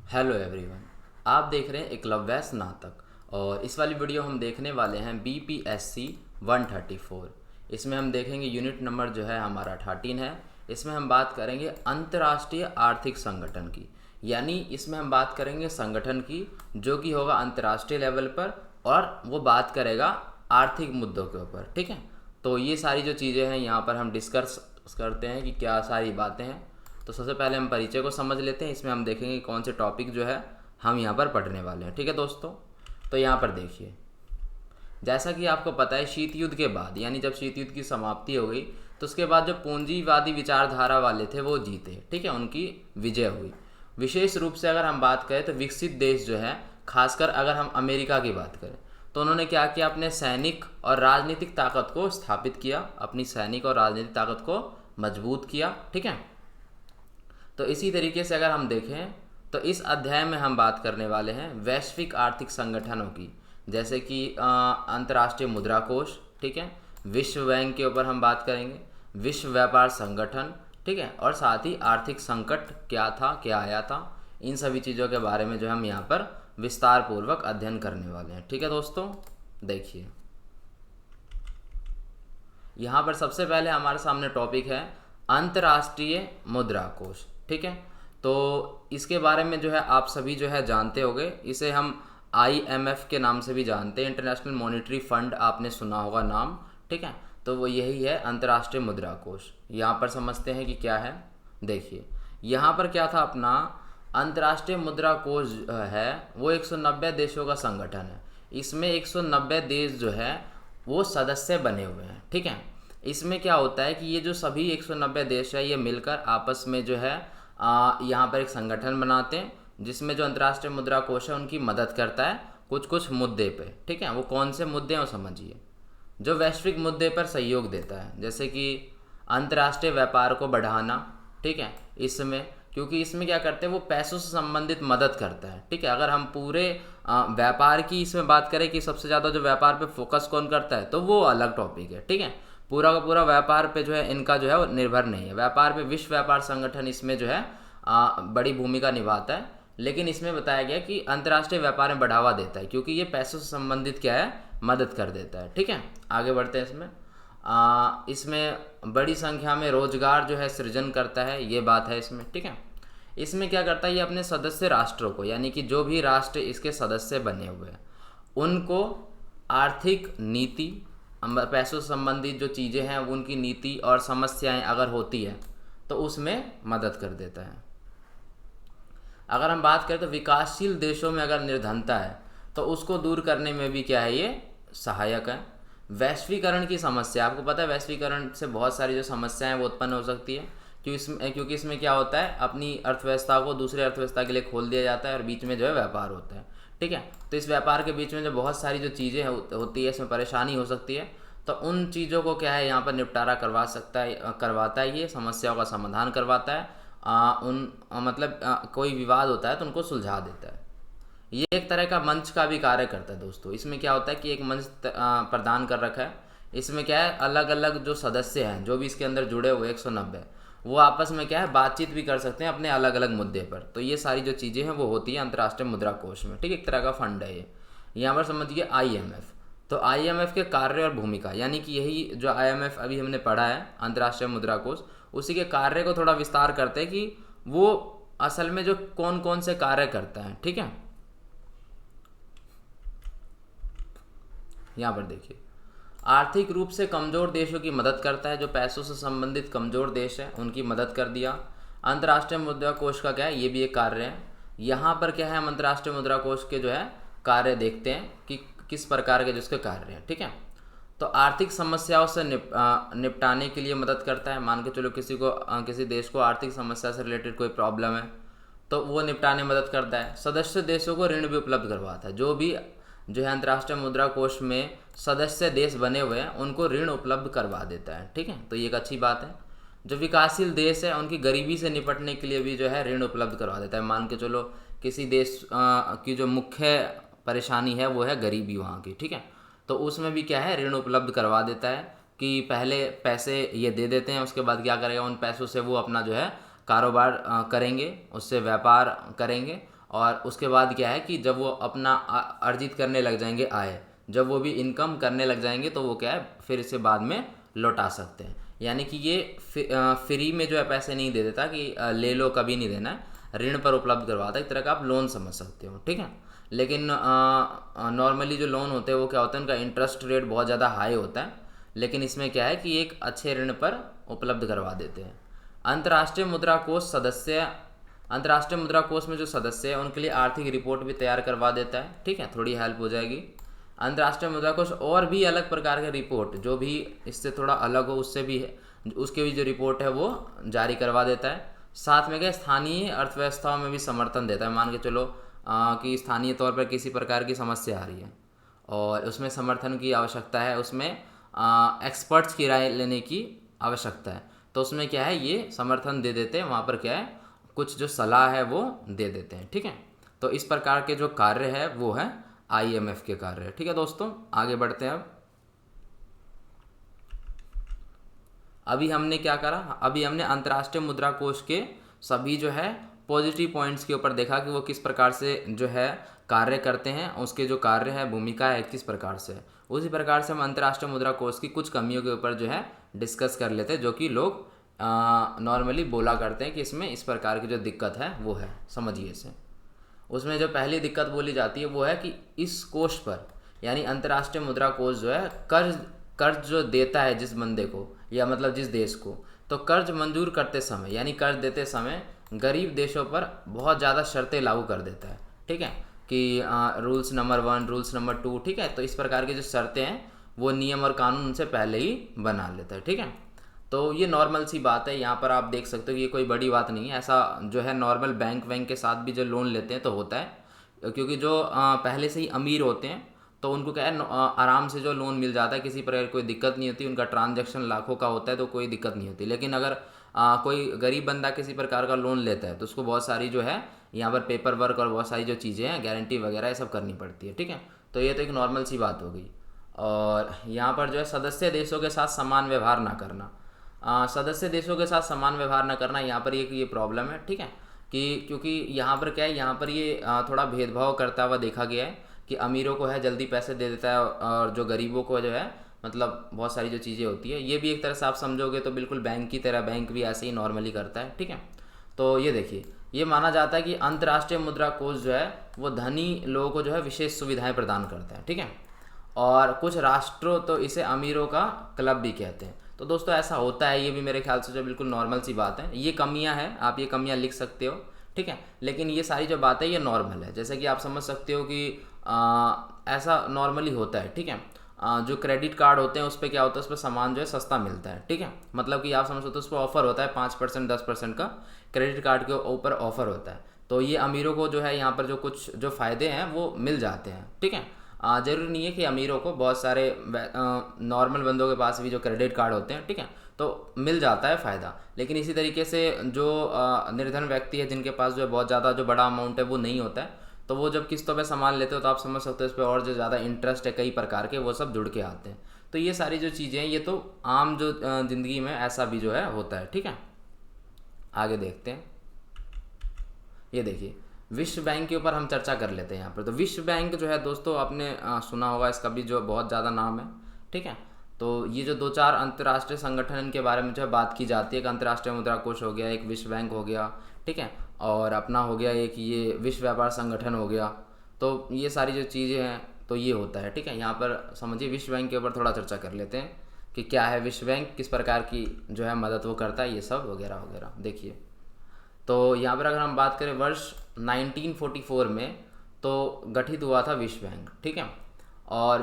Hello everyone. आप देख रहे हैं एकलव्य स्नातक और इस वाली वीडियो हम देखने वाले हैं BPSC 134। इसमें हम देखेंगे यूनिट नंबर जो है हमारा 13 है। इसमें हम बात करेंगे अंतर्राष्ट्रीय आर्थिक संगठन की, यानी इसमें हम बात करेंगे संगठन की जो कि होगा अंतर्राष्ट्रीय लेवल पर और वो बात करेगा आर्थिक मुद्दों के ऊपर। ठीक है, तो ये सारी जो चीज़ें हैं यहाँ पर हम डिस्कस करते हैं कि क्या सारी बातें हैं। तो सबसे पहले हम परिचय को समझ लेते हैं। इसमें हम देखेंगे कौन से टॉपिक जो है हम यहाँ पर पढ़ने वाले हैं। ठीक है दोस्तों, तो यहाँ पर देखिए, जैसा कि आपको पता है शीत युद्ध के बाद, यानी जब शीत युद्ध की समाप्ति हो गई तो उसके बाद जो पूंजीवादी विचारधारा वाले थे वो जीते। ठीक है, उनकी विजय हुई। विशेष रूप से अगर हम बात करें तो विकसित देश जो है, खासकर अगर हम अमेरिका की बात करें तो उन्होंने क्या किया, अपने सैनिक और राजनीतिक ताकत को स्थापित किया, अपनी सैनिक और राजनीतिक ताकत को मजबूत किया। ठीक है, तो इसी तरीके से अगर हम देखें तो इस अध्याय में हम बात करने वाले हैं वैश्विक आर्थिक संगठनों की, जैसे कि अंतर्राष्ट्रीय मुद्रा कोष। ठीक है, विश्व बैंक के ऊपर हम बात करेंगे, विश्व व्यापार संगठन। ठीक है, और साथ ही आर्थिक संकट क्या था, क्या आया था, इन सभी चीज़ों के बारे में जो हम यहाँ पर विस्तार पूर्वक अध्ययन करने वाले हैं। ठीक है दोस्तों, देखिए यहाँ पर सबसे पहले हमारे सामने टॉपिक है अंतर्राष्ट्रीय मुद्रा कोष। ठीक है, तो इसके बारे में जो है आप सभी जो है जानते होंगे, इसे हम IMF के नाम से भी जानते हैं, इंटरनेशनल मॉनेटरी फंड, आपने सुना होगा नाम। ठीक है, तो वो यही है अंतर्राष्ट्रीय मुद्रा कोष। यहाँ पर समझते हैं कि क्या है। देखिए यहाँ पर क्या था अपना, अंतर्राष्ट्रीय मुद्रा कोष है वो 190 देशों का संगठन है। इसमें 190 देश जो है वो सदस्य बने हुए हैं। ठीक है, इसमें क्या होता है कि ये जो सभी 190 देश है ये मिलकर आपस में जो है यहाँ पर एक संगठन बनाते हैं, जिसमें जो अंतर्राष्ट्रीय मुद्रा कोष है उनकी मदद करता है कुछ कुछ मुद्दे पे। ठीक है, वो कौन से मुद्दे हैं वो समझिए। जो वैश्विक मुद्दे पर सहयोग देता है, जैसे कि अंतर्राष्ट्रीय व्यापार को बढ़ाना। ठीक है, इसमें क्योंकि इसमें क्या करते हैं वो पैसों से संबंधित मदद करता है। ठीक है, अगर हम पूरे व्यापार की इसमें बात करें कि सबसे ज़्यादा जो व्यापार पे फोकस कौन करता है तो वो अलग टॉपिक है। ठीक है, पूरा का पूरा व्यापार पे जो है इनका जो है वो निर्भर नहीं है। व्यापार पे विश्व व्यापार संगठन इसमें जो है बड़ी भूमिका निभाता है, लेकिन इसमें बताया गया कि अंतर्राष्ट्रीय व्यापार में बढ़ावा देता है क्योंकि ये पैसों से संबंधित क्या है, मदद कर देता है। ठीक है, आगे बढ़ते हैं। इसमें बड़ी संख्या में रोजगार जो है सृजन करता है, ये बात है इसमें। ठीक है, इसमें क्या करता है ये अपने सदस्य राष्ट्रों को, यानी कि जो भी राष्ट्र इसके सदस्य बने हुए हैं उनको आर्थिक नीति, पैसों से संबंधित जो चीज़ें हैं उनकी नीति और समस्याएं अगर होती है तो उसमें मदद कर देता है। अगर हम बात करें तो विकासशील देशों में अगर निर्धनता है तो उसको दूर करने में भी क्या है, ये सहायक है। वैश्वीकरण की समस्या, आपको पता है वैश्वीकरण से बहुत सारी जो समस्याएं वो उत्पन्न हो सकती है, क्योंकि इसमें क्या होता है, अपनी अर्थव्यवस्था को दूसरे अर्थव्यवस्था के लिए खोल दिया जाता है और बीच में जो है व्यापार होता है। ठीक है, तो इस व्यापार के बीच में जो बहुत सारी जो चीज़ें होती है, इसमें परेशानी हो सकती है, तो उन चीज़ों को क्या है यहाँ पर निपटारा करवाता है, ये समस्याओं का समाधान करवाता है। मतलब कोई विवाद होता है तो उनको सुलझा देता है। ये एक तरह का मंच का भी कार्य करता है दोस्तों। इसमें क्या होता है कि एक मंच प्रदान कर रखा है। इसमें क्या है, अलग अलग जो सदस्य हैं जो भी इसके अंदर जुड़े हुए 190, वो आपस में क्या है बातचीत भी कर सकते हैं अपने अलग अलग मुद्दे पर। तो ये सारी जो चीज़ें हैं वो होती है अंतर्राष्ट्रीय मुद्रा कोष में। ठीक है, एक तरह का फंड है ये। यहाँ पर समझिए IMF। तो IMF के कार्य और भूमिका, यानी कि यही जो IMF अभी हमने पढ़ा है अंतर्राष्ट्रीय मुद्रा कोष, उसी के कार्य को थोड़ा विस्तार करते हैं कि वो असल में जो कौन कौन से कार्य करता है। ठीक है, यहाँ पर देखिए, आर्थिक रूप से कमज़ोर देशों की मदद करता है, जो पैसों से संबंधित कमज़ोर देश हैं उनकी मदद कर दिया। अंतर्राष्ट्रीय मुद्रा कोष का क्या है, ये भी एक कार्य है। यहाँ पर क्या है, हम अंतर्राष्ट्रीय मुद्रा कोष के जो है कार्य देखते हैं कि किस प्रकार के जिसके कार्य हैं। ठीक है, तो आर्थिक समस्याओं से निपटाने के लिए मदद करता है। मान के चलो किसी देश को आर्थिक समस्या से रिलेटेड कोई प्रॉब्लम है तो वो निपटाने में मदद करता है। सदस्य देशों को ऋण भी उपलब्ध करवाता है। जो है अंतर्राष्ट्रीय मुद्रा कोष में सदस्य देश बने हुए हैं उनको ऋण उपलब्ध करवा देता है। ठीक है, तो ये एक अच्छी बात है। जो विकासशील देश है उनकी गरीबी से निपटने के लिए भी जो है ऋण उपलब्ध करवा देता है। मान के चलो किसी देश की जो मुख्य परेशानी है वो है गरीबी वहाँ की। ठीक है, तो उसमें भी क्या है, ऋण उपलब्ध करवा देता है कि पहले पैसे ये दे देते हैं, उसके बाद क्या करेगा, उन पैसों से वो अपना जो है कारोबार करेंगे, उससे व्यापार करेंगे और उसके बाद क्या है कि जब वो अपना अर्जित करने लग जाएंगे आय, जब वो भी इनकम करने लग जाएंगे तो वो क्या है फिर इसे बाद में लौटा सकते हैं। यानी कि ये फ्री में जो है पैसे नहीं दे देता कि ले लो, कभी नहीं देना है, ऋण पर उपलब्ध करवाता है, एक तरह का आप लोन समझ सकते हो, ठीक है। लेकिन नॉर्मली जो लोन होते हैं वो क्या होता है, उनका इंटरेस्ट रेट बहुत ज़्यादा हाई होता है, लेकिन इसमें क्या है कि एक अच्छे ऋण पर उपलब्ध करवा देते हैं। अंतर्राष्ट्रीय मुद्रा कोष सदस्य, अंतर्राष्ट्रीय मुद्रा कोष में जो सदस्य है उनके लिए आर्थिक रिपोर्ट भी तैयार करवा देता है, ठीक है, थोड़ी हेल्प हो जाएगी। अंतर्राष्ट्रीय मुद्रा कोष और भी अलग प्रकार के रिपोर्ट जो भी इससे थोड़ा अलग हो उससे भी है, उसके भी जो रिपोर्ट है वो जारी करवा देता है। साथ में क्या स्थानीय अर्थव्यवस्थाओं में भी समर्थन देता है। मान के चलो कि स्थानीय तौर पर किसी प्रकार की समस्या आ रही है और उसमें समर्थन की आवश्यकता है, उसमें एक्सपर्ट्स की राय लेने की आवश्यकता है, तो उसमें क्या है ये समर्थन दे देते हैं, वहाँ पर क्या है कुछ जो सलाह है वो दे देते हैं, ठीक है। तो इस प्रकार के जो कार्य है वो है IMF के कार्य, ठीक है दोस्तों। आगे बढ़ते हैं। अब अभी हमने क्या करा, अभी हमने अंतर्राष्ट्रीय मुद्रा कोष के सभी जो है पॉजिटिव पॉइंट्स के ऊपर देखा कि वो किस प्रकार से जो है कार्य करते हैं, उसके जो कार्य है भूमिका है किस प्रकार से। उसी प्रकार से हम अंतर्राष्ट्रीय मुद्रा कोष की कुछ कमियों के ऊपर जो है डिस्कस कर लेते हैं, जो कि लोग नॉर्मली बोला करते हैं कि इसमें इस प्रकार की जो दिक्कत है वो है, समझिए इसे। उसमें जो पहली दिक्कत बोली जाती है वो है कि इस कोष पर यानी अंतर्राष्ट्रीय मुद्रा कोष जो है कर्ज जो देता है जिस बंदे को या मतलब जिस देश को, तो कर्ज मंजूर करते समय यानी कर्ज देते समय गरीब देशों पर बहुत ज़्यादा शर्तें लागू कर देता है, ठीक है, कि रूल्स नंबर 1, रूल्स नंबर 2, ठीक है। तो इस प्रकार की जो शर्तें हैं वो नियम और कानून उनसे पहले ही बना लेता है, ठीक है। तो ये नॉर्मल सी बात है, यहाँ पर आप देख सकते हो कि ये कोई बड़ी बात नहीं है। ऐसा जो है नॉर्मल बैंक के साथ भी जो लोन लेते हैं तो होता है, क्योंकि जो पहले से ही अमीर होते हैं तो उनको क्या है आराम से जो लोन मिल जाता है, किसी प्रकार कोई दिक्कत नहीं होती, उनका ट्रांजैक्शन लाखों का होता है तो कोई दिक्कत नहीं होती। लेकिन अगर कोई गरीब बंदा किसी प्रकार का लोन लेता है तो उसको बहुत सारी जो है यहाँ पर पेपर वर्क और बहुत सारी जो चीज़ें हैं गारंटी वगैरह ये सब करनी पड़ती है, ठीक है। तो ये तो एक नॉर्मल सी बात हो गई। और यहाँ पर जो है सदस्य देशों के साथ समान व्यवहार ना करना, सदस्य देशों के साथ समान व्यवहार न करना, यहाँ पर ये प्रॉब्लम है, ठीक है। कि क्योंकि यहाँ पर क्या है, यहाँ पर ये थोड़ा भेदभाव करता हुआ देखा गया है कि अमीरों को है जल्दी पैसे दे देता है और जो गरीबों को जो है मतलब बहुत सारी जो चीज़ें होती है, ये भी एक तरह से आप समझोगे तो बिल्कुल बैंक की तरह बैंक भी ऐसे ही नॉर्मली करता है, ठीक है। तो ये देखिए, ये माना जाता है कि अंतर्राष्ट्रीय मुद्रा कोष जो है वो धनी लोगों को जो है विशेष सुविधाएं प्रदान करता है, ठीक है। और कुछ राष्ट्रों तो इसे अमीरों का क्लब भी कहते हैं। तो दोस्तों ऐसा होता है, ये भी मेरे ख्याल से जो बिल्कुल नॉर्मल सी बात है। ये कमियां हैं, आप ये कमियां लिख सकते हो, ठीक है। लेकिन ये सारी जो बात है ये नॉर्मल है, जैसे कि आप समझ सकते हो कि ऐसा नॉर्मली होता है, ठीक है। जो क्रेडिट कार्ड होते हैं उस पर क्या होता है, उस पर सामान जो है सस्ता मिलता है, ठीक है। मतलब कि आप समझ सकते हो उस पर ऑफर होता है 5% 10% का क्रेडिट कार्ड के ऊपर ऑफर होता है। तो ये अमीरों को जो है यहाँ पर जो कुछ जो फ़ायदे हैं वो मिल जाते हैं, ठीक है। ज़रूरी नहीं है कि अमीरों को, बहुत सारे नॉर्मल बंदों के पास भी जो क्रेडिट कार्ड होते हैं, ठीक है, तो मिल जाता है फ़ायदा। लेकिन इसी तरीके से जो निर्धन व्यक्ति है जिनके पास जो है बहुत ज़्यादा जो बड़ा अमाउंट है वो नहीं होता है, तो वो जब किस्तों पे सामान लेते हो तो आप समझ सकते हो इस पर और जो ज़्यादा इंटरेस्ट है कई प्रकार के वो सब जुड़ के आते हैं। तो ये सारी जो चीज़ें हैं ये तो आम जो ज़िंदगी में ऐसा भी जो है होता है, ठीक है। आगे देखते हैं। ये देखिए, विश्व बैंक के ऊपर हम चर्चा कर लेते हैं यहाँ पर। तो विश्व बैंक जो है दोस्तों आपने सुना होगा, इसका भी जो बहुत ज़्यादा नाम है, ठीक है। तो ये जो 2-4 अंतर्राष्ट्रीय संगठन इनके बारे में जो है बात की जाती है, एक अंतर्राष्ट्रीय मुद्रा कोष हो गया, एक विश्व बैंक हो गया, ठीक है, और अपना हो गया एक ये विश्व व्यापार संगठन हो गया। तो ये सारी जो चीज़ें हैं तो ये होता है, ठीक है। यहाँ पर समझिए विश्व बैंक के ऊपर थोड़ा चर्चा कर लेते हैं कि क्या है विश्व बैंक, किस प्रकार की जो है मदद वो करता है, ये सब वगैरह वगैरह देखिए। तो यहाँ पर अगर हम बात करें वर्ष 1944 में तो गठित हुआ था विश्व बैंक, ठीक है। और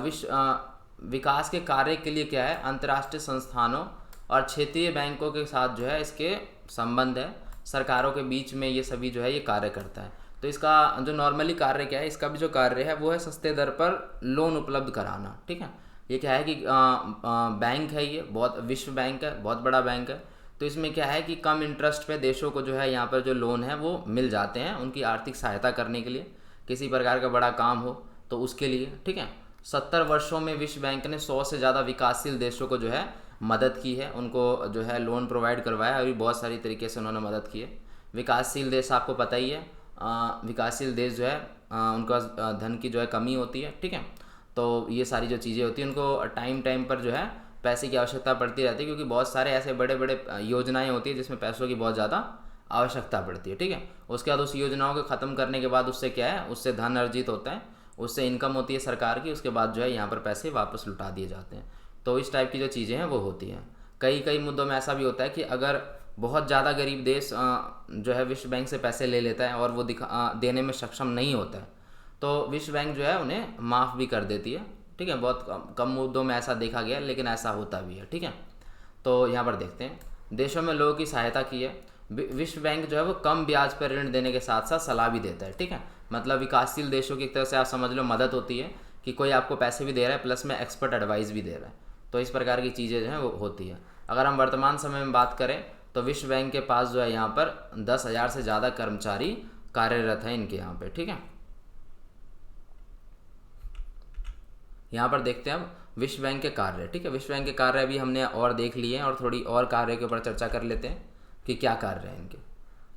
विकास के कार्य के लिए क्या है, अंतर्राष्ट्रीय संस्थानों और क्षेत्रीय बैंकों के साथ जो है इसके संबंध है, सरकारों के बीच में ये सभी जो है ये कार्य करता है। तो इसका जो नॉर्मली कार्य क्या है, इसका भी जो कार्य है वो है सस्ते दर पर लोन उपलब्ध कराना, ठीक है। ये क्या है कि बैंक है, ये बहुत विश्व बैंक है, बहुत बड़ा बैंक है। तो इसमें क्या है कि कम इंटरेस्ट पे देशों को जो है यहाँ पर जो लोन है वो मिल जाते हैं उनकी आर्थिक सहायता करने के लिए, किसी प्रकार का बड़ा काम हो तो उसके लिए, ठीक है। 70 वर्षों में विश्व बैंक ने 100 से ज़्यादा विकासशील देशों को जो है मदद की है, उनको जो है लोन प्रोवाइड करवाया और भी बहुत सारी तरीके से उन्होंने मदद की है। विकासशील देश आपको पता ही है, विकासशील देश जो है उनका धन की जो है कमी होती है, ठीक है। तो ये सारी जो चीज़ें होती हैं उनको टाइम टाइम पर जो है पैसे की आवश्यकता पड़ती रहती है, क्योंकि बहुत सारे ऐसे बड़े बड़े योजनाएं होती है जिसमें पैसों की बहुत ज़्यादा आवश्यकता पड़ती है, ठीक है। उसके बाद उस योजनाओं को ख़त्म करने के बाद उससे क्या है, उससे धन अर्जित होता है, उससे इनकम होती है सरकार की, उसके बाद जो है यहाँ पर पैसे वापस लौटा दिए जाते हैं। तो इस टाइप की जो चीज़ें हैं वो होती हैं। कई कई मुद्दों में ऐसा भी होता है कि अगर बहुत ज़्यादा गरीब देश जो है विश्व बैंक से पैसे ले लेता है और वो देने में सक्षम नहीं होता है, तो विश्व बैंक जो है उन्हें माफ़ भी कर देती है, ठीक है। बहुत कम मुद्दों में ऐसा देखा गया है, लेकिन ऐसा होता भी है, ठीक है। तो यहाँ पर देखते हैं, देशों में लोगों की सहायता की है। विश्व बैंक जो है वो कम ब्याज पर ऋण देने के साथ साथ सलाह भी देता है, ठीक है। मतलब विकासशील देशों की एक तरह से आप समझ लो मदद होती है कि कोई आपको पैसे भी दे रहा है प्लस में एक्सपर्ट एडवाइस भी दे रहा है। तो इस प्रकार की चीज़ें जो हैं वो होती है। अगर हम वर्तमान समय में बात करें तो विश्व बैंक के पास जो है यहाँ पर 10,000 से ज़्यादा कर्मचारी कार्यरत हैं इनके यहाँ पे, ठीक है। यहाँ पर देखते हैं अब विश्व बैंक के कार्य, ठीक है। विश्व बैंक के कार्य अभी हमने और देख लिए हैं और थोड़ी और कार्य के ऊपर चर्चा कर लेते हैं कि क्या कार्य हैं इनके।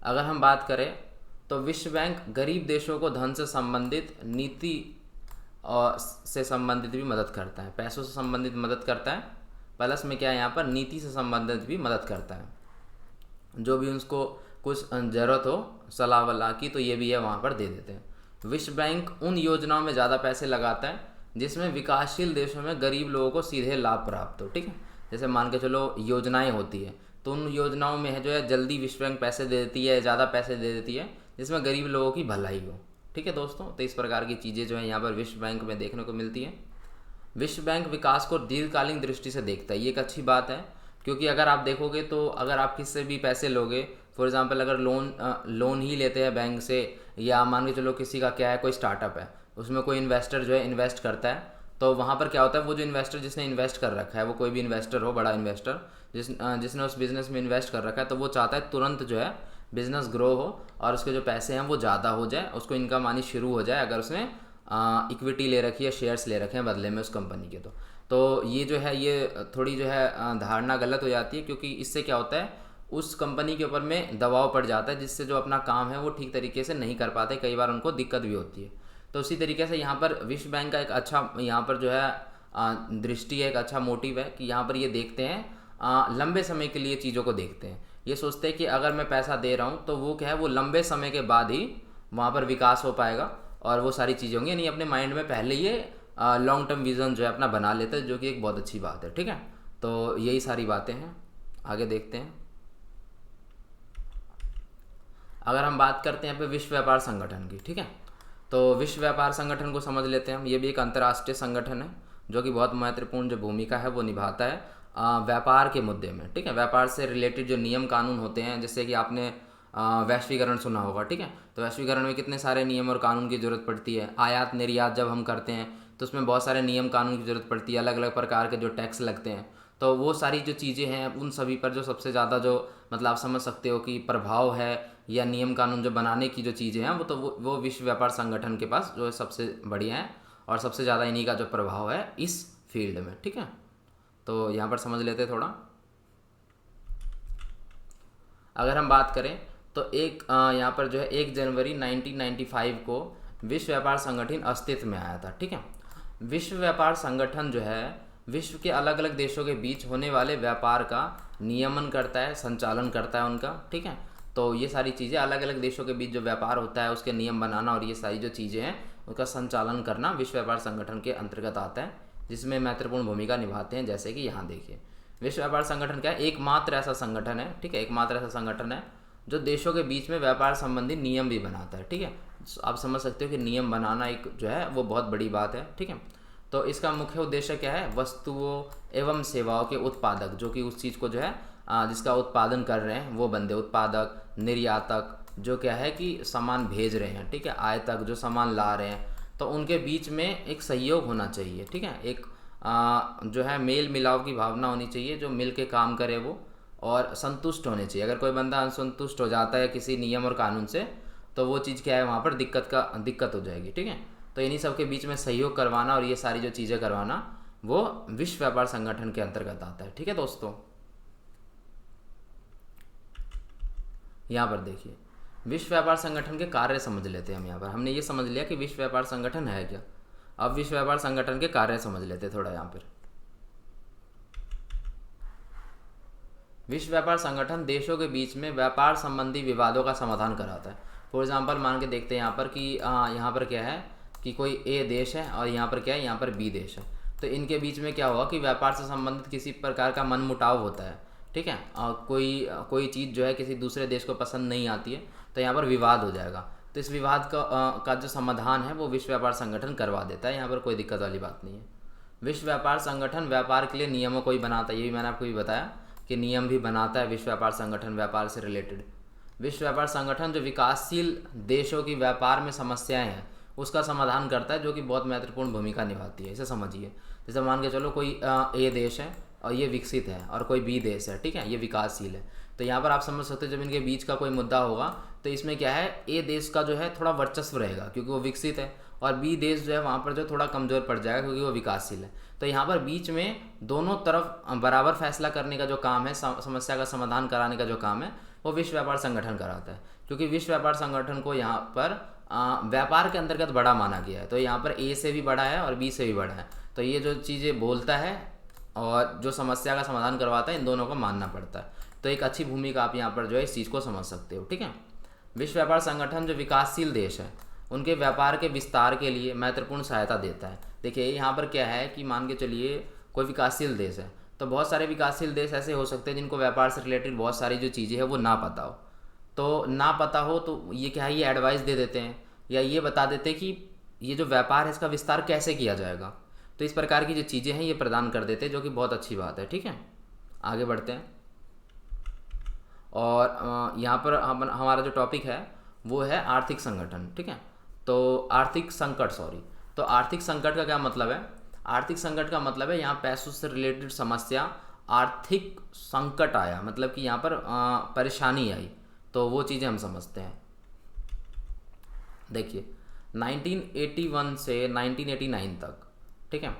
अगर हम बात करें तो विश्व बैंक गरीब देशों को धन से संबंधित नीति और से संबंधित भी मदद करता है, पैसों से संबंधित मदद करता है, प्लस में क्या है यहाँ पर नीति से संबंधित भी मदद करता है। जो भी उसको कुछ ज़रूरत हो सलाह वलाह की तो ये भी है वहाँ पर दे देते हैं। विश्व बैंक उन योजनाओं में ज़्यादा पैसे लगाता है जिसमें विकासशील देशों में गरीब लोगों को सीधे लाभ प्राप्त हो, ठीक है। जैसे मान के चलो योजनाएं होती है तो उन योजनाओं में है जो है जल्दी विश्व बैंक पैसे दे देती है, ज़्यादा पैसे दे देती है जिसमें गरीब लोगों की भलाई हो, ठीक है दोस्तों। तो इस प्रकार की चीज़ें जो है यहाँ पर विश्व बैंक में देखने को मिलती हैं। विश्व बैंक विकास को दीर्घकालीन दृष्टि से देखता है, ये एक अच्छी बात है, क्योंकि अगर आप देखोगे तो अगर आप किससे भी पैसे लोगे, फॉर एग्जांपल अगर लोन ही लेते हैं बैंक से, या मान के चलो किसी का क्या है कोई स्टार्टअप है उसमें कोई इन्वेस्टर जो है इन्वेस्ट करता है, तो वहाँ पर क्या होता है वो जो इन्वेस्टर जिसने इन्वेस्ट कर रखा है, वो कोई भी इन्वेस्टर हो, बड़ा इन्वेस्टर जिसने उस बिज़नेस में इन्वेस्ट कर रखा है, तो वो चाहता है तुरंत जो है बिज़नेस ग्रो हो और उसके जो पैसे हैं वो ज़्यादा हो जाए, उसको इनकम आनी शुरू हो जाए अगर उसने इक्विटी ले रखी है, शेयर्स ले रखे हैं बदले में उस कंपनी के। तो ये जो है ये थोड़ी जो है धारणा गलत हो जाती है, क्योंकि इससे क्या होता है उस कंपनी के ऊपर में दबाव पड़ जाता है जिससे जो अपना काम है वो ठीक तरीके से नहीं कर पाते, कई बार उनको दिक्कत भी होती है। तो उसी तरीके से यहाँ पर विश्व बैंक का एक अच्छा यहाँ पर जो है दृष्टि है, एक अच्छा मोटिव है कि यहाँ पर ये देखते हैं लंबे समय के लिए चीज़ों को देखते हैं। ये सोचते हैं कि अगर मैं पैसा दे रहा हूँ तो वो क्या है वो लंबे समय के बाद ही वहाँ पर विकास हो पाएगा और वो सारी चीज़ें होंगी, यानी अपने माइंड में पहले ये लॉन्ग टर्म विज़न जो है अपना बना लेते हैं, जो कि एक बहुत अच्छी बात है, ठीक है। तो यही सारी बातें हैं, आगे देखते हैं। अगर हम बात करते हैं यहाँ पे विश्व व्यापार संगठन की, ठीक है, तो विश्व व्यापार संगठन को समझ लेते हैं हम। ये भी एक अंतर्राष्ट्रीय संगठन है जो कि बहुत महत्वपूर्ण जो भूमिका है वो निभाता है व्यापार के मुद्दे में, ठीक है। व्यापार से रिलेटेड जो नियम कानून होते हैं, जैसे कि आपने वैश्वीकरण सुना होगा, ठीक है। तो वैश्वीकरण में कितने सारे नियम और कानून की ज़रूरत पड़ती है। आयात निर्यात जब हम करते हैं तो उसमें बहुत सारे नियम कानून की ज़रूरत पड़ती है, अलग अलग प्रकार के जो टैक्स लगते हैं। तो वो सारी जो चीज़ें हैं उन सभी पर जो सबसे ज़्यादा जो मतलब आप समझ सकते हो कि प्रभाव है या नियम कानून जो बनाने की जो चीज़ें हैं वो विश्व व्यापार संगठन के पास जो है सबसे बढ़िया है और सबसे ज़्यादा इन्हीं का जो प्रभाव है इस फील्ड में, ठीक है। तो यहाँ पर समझ लेते थोड़ा। अगर हम बात करें तो एक यहाँ पर जो है 1 जनवरी 1995 को विश्व व्यापार संगठन अस्तित्व में आया था, ठीक है। विश्व व्यापार संगठन जो है विश्व के अलग अलग देशों के बीच होने वाले व्यापार का नियमन करता है, संचालन करता है उनका, ठीक है। तो ये सारी चीज़ें अलग अलग देशों के बीच जो व्यापार होता है उसके नियम बनाना और ये सारी जो चीज़ें हैं उसका संचालन करना विश्व व्यापार संगठन के अंतर्गत आता है, जिसमें महत्वपूर्ण भूमिका निभाते हैं। जैसे कि यहाँ देखिए विश्व व्यापार संगठन क्या है, एकमात्र ऐसा संगठन है, ठीक है, एकमात्र ऐसा संगठन है जो देशों के बीच में व्यापार संबंधी नियम भी बनाता है, ठीक है। आप समझ सकते हो कि नियम बनाना एक जो है वो बहुत बड़ी बात है, ठीक है। तो इसका मुख्य उद्देश्य क्या है, वस्तुओं एवं सेवाओं के उत्पादक जो कि उस चीज़ को जो है जिसका उत्पादन कर रहे हैं वो बंदे, उत्पादक, निर्यातक जो क्या है कि सामान भेज रहे हैं, ठीक है, आयातक जो सामान ला रहे हैं, तो उनके बीच में एक सहयोग होना चाहिए, ठीक है। एक जो है मेल मिलाप की भावना होनी चाहिए, जो मिल के काम करे वो, और संतुष्ट होने चाहिए। अगर कोई बंदा असंतुष्ट हो जाता है किसी नियम और कानून से तो वो चीज़ क्या है वहाँ पर दिक्कत हो जाएगी, ठीक है। तो इन्हीं सब के बीच में सहयोग करवाना और ये सारी जो चीज़ें करवाना वो विश्व व्यापार संगठन के अंतर्गत आता है, ठीक है दोस्तों। यहाँ पर देखिए विश्व व्यापार संगठन के कार्य समझ लेते हैं हम यहाँ पर। हमने ये समझ लिया कि विश्व व्यापार संगठन है क्या। अब विश्व व्यापार संगठन के कार्य समझ लेते हैं थोड़ा यहाँ पर। विश्व व्यापार संगठन देशों के बीच में व्यापार संबंधी विवादों का समाधान कराता है। फॉर एग्जांपल मान के देखते हैं यहाँ पर कि यहाँ पर क्या है कि कोई ए देश है और यहाँ पर क्या है, यहाँ पर बी देश है। तो इनके बीच में क्या हुआ कि व्यापार से संबंधित किसी प्रकार का मनमुटाव होता है, ठीक है। कोई चीज़ जो है किसी दूसरे देश को पसंद नहीं आती है, तो यहाँ पर विवाद हो जाएगा। तो इस विवाद का जो समाधान है वो विश्व व्यापार संगठन करवा देता है। यहाँ पर कोई दिक्कत वाली बात नहीं है। विश्व व्यापार संगठन व्यापार के लिए नियमों को ही बनाता है। ये भी मैंने आपको भी बताया कि नियम भी बनाता है विश्व व्यापार संगठन व्यापार से रिलेटेड। विश्व व्यापार संगठन जो विकासशील देशों की व्यापार में समस्याएं हैं उसका समाधान करता है, जो कि बहुत महत्वपूर्ण भूमिका निभाती है। इसे समझिए, जैसे मान के चलो कोई ए देश है और ये विकसित है और कोई बी देश है, ठीक है, ये विकासशील है। तो यहाँ पर आप समझ सकते हो जब इनके बीच का कोई मुद्दा होगा तो इसमें क्या है, ए देश का जो है थोड़ा वर्चस्व रहेगा क्योंकि वो विकसित है, और बी देश जो है वहाँ पर जो थोड़ा कमज़ोर पड़ जाएगा क्योंकि वो विकासशील है। तो यहाँ पर बीच में दोनों तरफ बराबर फैसला करने का जो काम है, समस्या का समाधान कराने का जो काम है, वो विश्व व्यापार संगठन कराता है। क्योंकि विश्व व्यापार संगठन को यहाँ पर व्यापार के अंतर्गत बड़ा माना गया है। तो यहाँ पर ए से भी बड़ा है और बी से भी बड़ा है। तो ये जो चीज़ें बोलता है और जो समस्या का समाधान करवाता है, इन दोनों को मानना पड़ता है। तो एक अच्छी भूमिका आप यहाँ पर जो है इस चीज़ को समझ सकते हो, ठीक है। विश्व व्यापार संगठन जो विकासशील देश है उनके व्यापार के विस्तार के लिए महत्वपूर्ण सहायता देता है। देखिए यहाँ पर क्या है कि मान के चलिए कोई विकासशील देश है, तो बहुत सारे विकासशील देश ऐसे हो सकते हैं जिनको व्यापार से रिलेटेड बहुत सारी जो चीज़ें हैं वो ना पता हो। तो ना पता हो तो ये क्या है, ये एडवाइस दे देते हैं या ये बता देते हैं कि ये जो व्यापार है इसका विस्तार कैसे किया जाएगा। तो इस प्रकार की जो चीज़ें हैं ये प्रदान कर देते हैं, जो कि बहुत अच्छी बात है, ठीक है। आगे बढ़ते हैं और यहाँ पर हमारा जो टॉपिक है वो है आर्थिक संगठन, ठीक है। तो आर्थिक संकट, तो आर्थिक संकट का क्या मतलब है? आर्थिक संकट का मतलब है यहाँ पैसों से रिलेटेड समस्या, आर्थिक संकट आया मतलब कि यहाँ पर परेशानी आई, तो वो चीज़ें हम समझते हैं। देखिए 1981 से 1989 तक, ठीक है।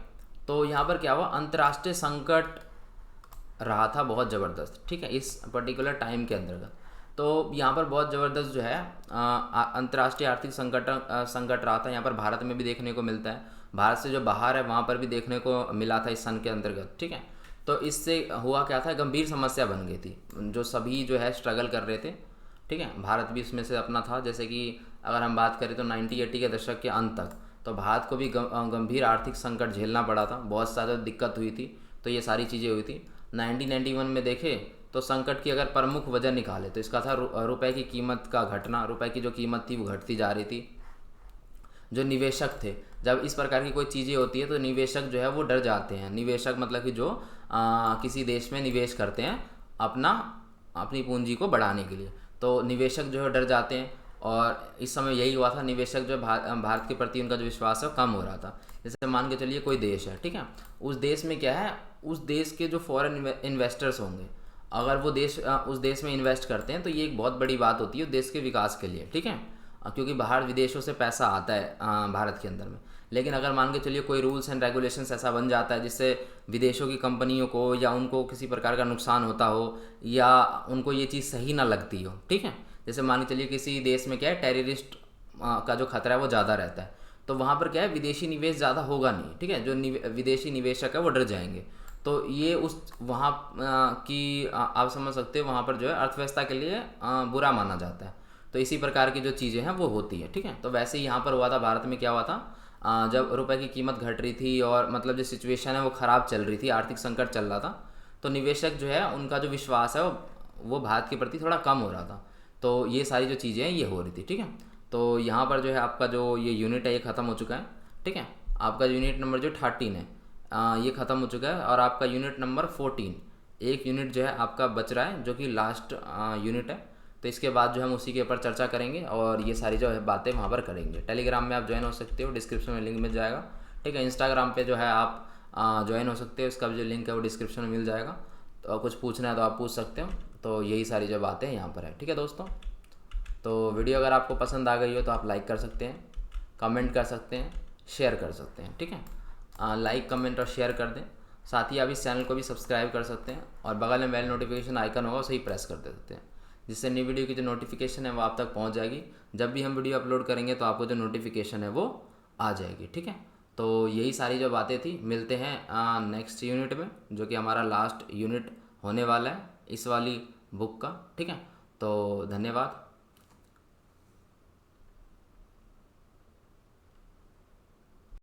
तो यहाँ पर क्या हुआ, अंतर्राष्ट्रीय संकट रहा था बहुत ज़बरदस्त, ठीक है, इस पर्टिकुलर टाइम के अंतर्गत। तो यहाँ पर बहुत ज़बरदस्त जो है अंतर्राष्ट्रीय आर्थिक संकट रहा था। यहाँ पर भारत में भी देखने को मिलता है, भारत से जो बाहर है वहाँ पर भी देखने को मिला था इस सन के अंतर्गत, ठीक है। तो इससे हुआ क्या था, गंभीर समस्या बन गई थी, जो सभी जो है स्ट्रगल कर रहे थे, ठीक है। भारत भी इसमें से अपना था। जैसे कि अगर हम बात करें तो 1980 के दशक के अंत तक तो भारत को भी गंभीर आर्थिक संकट झेलना पड़ा था, बहुत ज़्यादा दिक्कत हुई थी। तो ये सारी चीज़ें हुई थी। 1991 में देखें तो संकट की अगर प्रमुख वजह निकाले तो इसका था रुपए की कीमत का घटना। रुपए की जो कीमत थी वो घटती जा रही थी। जो निवेशक थे, जब इस प्रकार की कोई चीज़ें होती है तो निवेशक जो है वो डर जाते हैं। निवेशक मतलब कि जो किसी देश में निवेश करते हैं अपनी पूंजी को बढ़ाने के लिए, तो निवेशक जो है डर जाते हैं। और इस समय यही हुआ था, निवेशक जो भारत के प्रति उनका जो विश्वास है वो कम हो रहा था। जैसे मान के चलिए कोई देश है, ठीक है, उस देश में क्या है, उस देश के जो फॉरेन इन्वेस्टर्स होंगे, अगर वो देश उस देश में इन्वेस्ट करते हैं तो ये एक बहुत बड़ी बात होती है देश के विकास के लिए, ठीक है, क्योंकि बाहर विदेशों से पैसा आता है भारत के अंदर में। लेकिन अगर मान के चलिए कोई रूल्स एंड रेगुलेशंस ऐसा बन जाता है जिससे विदेशों की कंपनियों को या उनको किसी प्रकार का नुकसान होता हो या उनको ये चीज़ सही ना लगती हो, ठीक है। जैसे मान के चलिए किसी देश में क्या है, टेररिस्ट का जो खतरा है वो ज़्यादा रहता है, तो वहाँ पर क्या है, विदेशी निवेश ज़्यादा होगा नहीं, ठीक है। जो विदेशी निवेशक है वो डर जाएंगे। तो ये उस वहाँ की आप समझ सकते हो वहाँ पर जो है अर्थव्यवस्था के लिए बुरा माना जाता है। तो इसी प्रकार की जो चीज़ें हैं वो होती है, ठीक है। तो वैसे ही यहाँ पर हुआ था, भारत में क्या हुआ था, जब रुपए की कीमत घट रही थी और मतलब जो सिचुएशन है वो ख़राब चल रही थी, आर्थिक संकट चल रहा था, तो निवेशक जो है उनका जो विश्वास है वो भारत के प्रति थोड़ा कम हो रहा था। तो ये सारी जो चीज़ें हैं ये हो रही थी, ठीक है। तो यहाँ पर जो है आपका जो ये यूनिट है ये ख़त्म हो चुका है, ठीक है। आपका यूनिट नंबर जो 13 है ये ख़त्म हो चुका है और आपका यूनिट नंबर 14 एक यूनिट जो है आपका बच रहा है, जो कि लास्ट यूनिट है। तो इसके बाद जो हम उसी के ऊपर चर्चा करेंगे और ये सारी जो है बातें वहाँ पर करेंगे। टेलीग्राम में आप ज्वाइन हो सकते हो, डिस्क्रिप्शन में लिंक मिल जाएगा, ठीक है। इंस्टाग्राम पे जो है आप ज्वाइन हो सकते हो, इसका भी जो लिंक है वो डिस्क्रिप्शन में मिल जाएगा। तो कुछ पूछना है तो आप पूछ सकते हो। तो यही सारी जो बातें यहाँ पर है, ठीक है दोस्तों। तो वीडियो अगर आपको पसंद आ गई हो तो आप लाइक कर सकते हैं, कमेंट कर सकते हैं, शेयर कर सकते हैं, ठीक है। लाइक कमेंट और शेयर कर दें। साथ ही आप इस चैनल को भी सब्सक्राइब कर सकते हैं और बगल में बेल नोटिफिकेशन आइकन होगा उसे ही प्रेस कर दे सकते हैं, जिससे नई वीडियो की जो नोटिफिकेशन है वो आप तक पहुंच जाएगी। जब भी हम वीडियो अपलोड करेंगे तो आपको जो नोटिफिकेशन है वो आ जाएगी, ठीक है। तो यही सारी जो बातें थी, मिलते हैं नेक्स्ट यूनिट में, जो कि हमारा लास्ट यूनिट होने वाला है इस वाली बुक का, ठीक है। तो धन्यवाद।